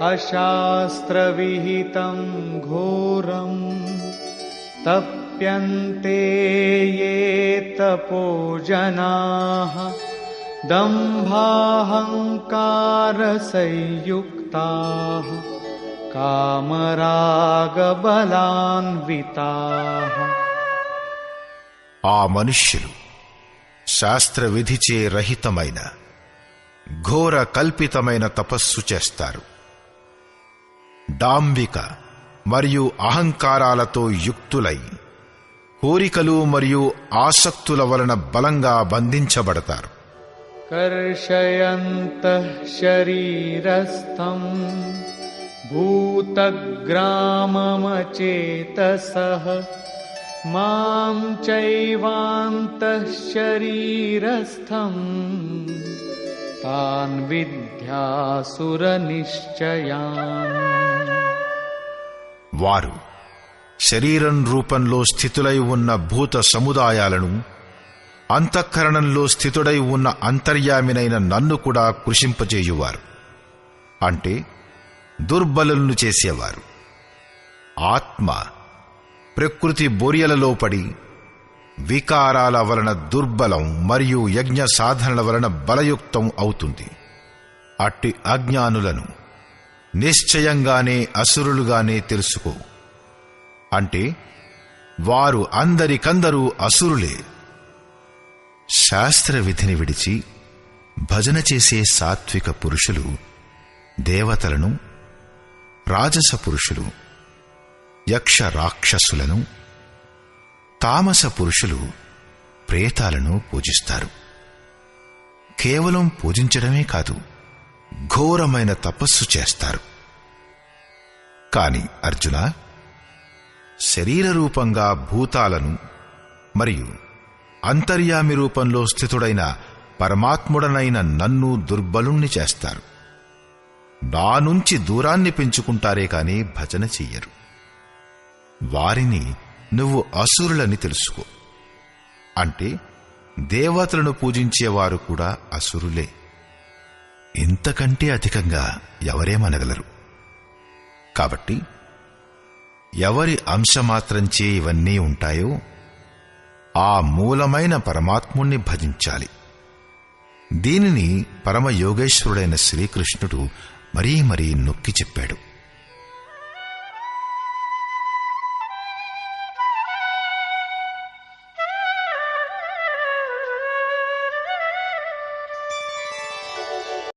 అశాస్త్రవిహితం ఘోరం తప్యంతే యే తపో జనాః దంభాహంకార సంయుక్తాః కామరాగబలాన్వితాః. ఆ మనుష్యులు శాస్త్ర విధిచే రహితమైన ఘోర కల్పితమైన తపస్సు చేస్తారు. డాంబిక మరియు అహంకారాలతో యుక్తులై కోరికలు మరియు ఆసక్తుల వలన బలంగా బంధించబడతారు. కర్షయంతః శరీరస్థం భూతగ్రామమచేతసః మాం చైవాంతః శరీరస్థం తాన్ విద్యాసుర నిశ్చయాన్. వారు శరీరం రూపంలో స్థితులై ఉన్న భూత సముదాయాలను, అంతఃకరణంలో స్థితుడై ఉన్న అంతర్యామినైన నన్ను కూడా కృషింపజేయువారు, అంటే దుర్బలులను చేసేవారు. ఆత్మ ప్రకృతి బొరియలలో పడి వికారాల వలన దుర్బలం మరియు యజ్ఞ సాధనల వలన బలయుక్తం అవుతుంది. అట్టి అజ్ఞానులను నిశ్చయంగానే అసురులుగానే తెలుసుకో, అంటే వారు అందరికందరూ అసురులే. శాస్త్ర విధిని విడిచి భజన చేసే సాత్విక పురుషులు దేవతలను, రాజస పురుషులు యక్ష రాక్షసులను, తామస పురుషులు ప్రేతాలను పూజిస్తారు. కేవలం పూజించడమే కాదు, ఘోరమైన తపస్సు చేస్తారు. కాని అర్జున, శరీర రూపంగా భూతాలను మరియు అంతర్యామి రూపంలో స్థితుడైన పరమాత్ముడనైన నన్ను దుర్బలుణ్ణి చేస్తారు. నా నుంచి దూరాన్ని పెంచుకుంటారే కాని భజన చెయ్యరు. వారిని నువ్వు అసురులని తెలుసుకో, అంటే దేవతలను పూజించేవారు కూడా అసురులే. ఇంతకంటే అధికంగా ఎవరేమనగలరు? కాబట్టి ఎవరి అంశమాత్రంచే ఇవన్నీ ఉంటాయో ఆ మూలమైన పరమాత్ముణ్ణి భజించాలి. దీనిని పరమయోగేశ్వరుడైన శ్రీకృష్ణుడు మరీ మరీ నొక్కి చెప్పాడు.